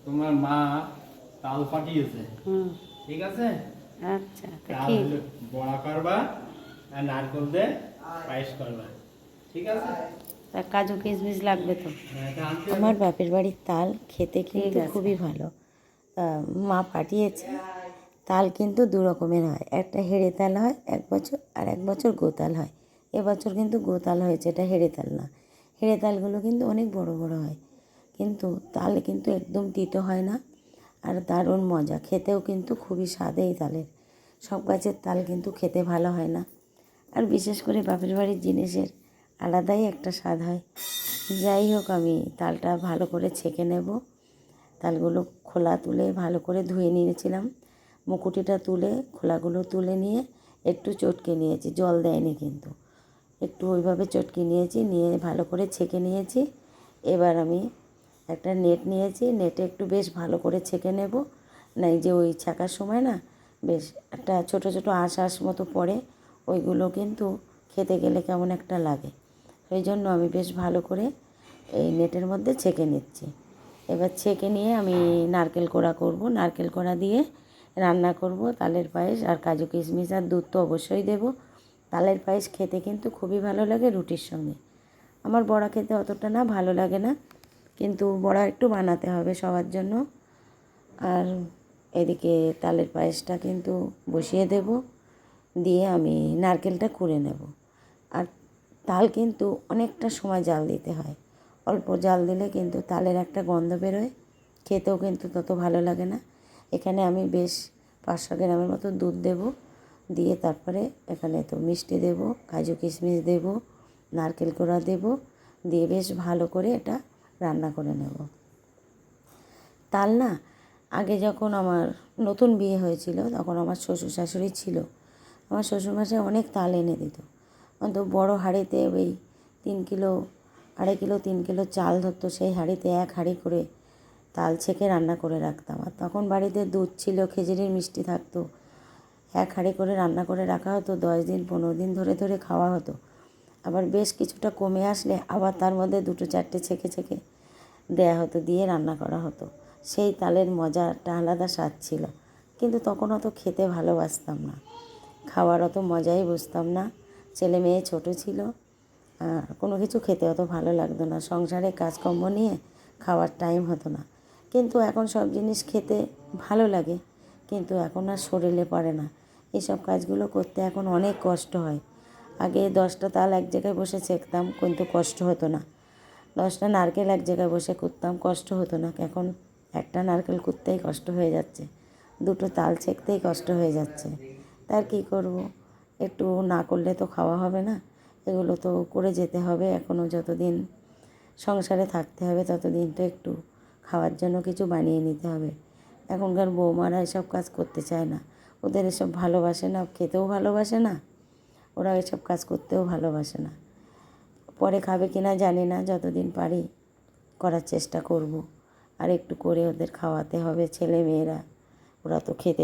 তোমার মা তাল পাঠিয়েছে। ঠিক আছে? আচ্ছা, তা তাল কি হলো বড়া করবা আর নারকেল দিয়ে পায়েস করবা। ঠিক আছে? তা কাজু কিশমিশ লাগবে তো? হ্যাঁ, এটা আনতে হবে। আমার বাপের বাড়ির তাল খেতে কিন্তু আছে। খুবই ভালো। মা পাঠিয়েছে। তাল কিন্তু দু রকমের হয়, একটা হেড়ে তাল হয় এক বছর, আর এক বছর গোতাল হয়। এবছর কিন্তু গোতাল হয়েছে, এটা হেড়ে তাল না। হেড়ে তালগুলো কিন্তু অনেক বড় বড় হয়, কিন্তু তাল কিন্তু একদম তিতো হয় না, আর দারুণ মজা, খেতেও কিন্তু খুবই স্বাদ এই তালের। সব গাছের তাল কিন্তু খেতে ভালো হয় না, আর বিশেষ করে বাপের বাড়ির জিনিসের আলাদাই একটা স্বাদ হয়। যাই হোক, আমি তালটা ভালো করে ছেঁকে নেব। তালগুলো খোলা তুলে ভালো করে ধুয়ে নিয়েছিলাম, মুকুটিটা তুলে খোলাগুলো তুলে নিয়ে একটু চটকে নিয়েছি, জল দেয়নি কিন্তু, একটু ওইভাবে চটকে নিয়েছি, নিয়ে ভালো করে ছেঁকে নিয়েছি। এবার আমি একটা নেট নিয়েছি, নেটে একটু বেশ ভালো করে ছেঁকে নেব। নাই যে ওই ছাকার সময় না বেশ একটা ছোট ছোট আঁশ মতো পড়ে, ওইগুলো কিন্তু খেতে গেলে কেমন একটা লাগে। সেই জন্য আমি বেশ ভালো করে এই নেটের মধ্যে ছেঁকে নিচ্ছি। এবার ছেঁকে নিয়ে আমি নারকেল কোড়া করব, নারকেল কোড়া দিয়ে রান্না করব তালের পায়েস। আর কাজু কিশমিশ আর দুধ তো অবশ্যই দেব। তালের পায়েস খেতে কিন্তু খুবই ভালো লাগে রুটির সঙ্গে। আমার বড়া খেতে অতটা না ভালো লাগে না, কিন্তু বড়া একটু বানাতে হবে সবার জন্য। আর এদিকে তালের পায়েসটা কিন্তু বসিয়ে দেব, দিয়ে আমি নারকেলটা কুড়ে নেব। আর তাল কিন্তু অনেকটা সময় জাল দিতে হয়, অল্প জাল দিলে কিন্তু তালের একটা গন্ধ বেরোয়, খেতেও কিন্তু তত ভালো লাগে না। এখানে আমি বেশ 500 গ্রামের মতো দুধ দেব, দিয়ে তারপরে এখানে তো মিষ্টি দেব, কাজু কিশমিশ দেব, নারকেল কোড়া দেব, দিয়ে বেশ ভালো করে এটা রান্না করে নেব। তাল না, আগে যখন আমার নতুন বিয়ে হয়েছিল তখন আমার শ্বশুর শাশুড়ি ছিল, আমার শ্বশুরমশাই অনেক তাল এনে দিত। অন্তত বড় হাঁড়িতে ওই 3 কিলো, 2.5 কিলো 3 কিলো চাল ধরতো, সেই হাঁড়িতে 1 হাঁড়ি করে তাল ছেঁকে রান্না করে রাখতাম। আর তখন বাড়িতে দুধ ছিল, খেজুরের মিষ্টি থাকতো, 1 হাঁড়ি করে রান্না করে রাখা হতো, 10 দিন 15 দিন ধরে ধরে খাওয়া হতো। আবার বেশ কিছুটা কমে আসলে আবার তার মধ্যে 2-4টে ছেঁকে ছেঁকে দেয়া হতো, দিয়ে রান্না করা হতো। সেই তালের মজাটা আলাদা স্বাদ ছিল, কিন্তু তখন অত খেতে ভালোবাসতাম না, খাওয়ার অত মজাই বুঝতাম না। ছেলে মেয়ে ছোটো ছিল, কোনো কিছু খেতে অত ভালো লাগতো না, সংসারে কাজকর্ম নিয়ে খাওয়ার টাইম হতো না। কিন্তু এখন সব জিনিস খেতে ভালো লাগে, কিন্তু এখন আর শরীরে পড়ে না। এইসব কাজগুলো করতে এখন অনেক কষ্ট হয়। আগে 10টা তাল এক জায়গায় বসে ছেঁকতাম, কিন্তু কষ্ট হতো না। 10টা নারকেল এক জায়গায় বসে কুটতাম, কষ্ট হতো না। এখন একটা নারকেল কুটতেই কষ্ট হয়ে যাচ্ছে, 2টো তাল ছেঁকতেই কষ্ট হয়ে যাচ্ছে। তার কী করব, একটু না করলে তো খাওয়া হবে না, এগুলো তো করে যেতে হবে। এখনও যতদিন সংসারে থাকতে হবে ততদিন তো একটু খাওয়ার জন্য কিছু বানিয়ে নিতে হবে। এখনকার বৌমারা এসব কাজ করতে চায় না, ওদের এসব ভালোবাসে না, খেতেও ভালোবাসে না, ওরা এসব কাজ করতেও ভালোবাসে না। পরে খাবে কিনা জানি না, যতদিন পারি করার চেষ্টা করব। আর একটু করে ওদের খাওয়াতে হবে, ছেলে মেয়েরা ওরা তো খেতে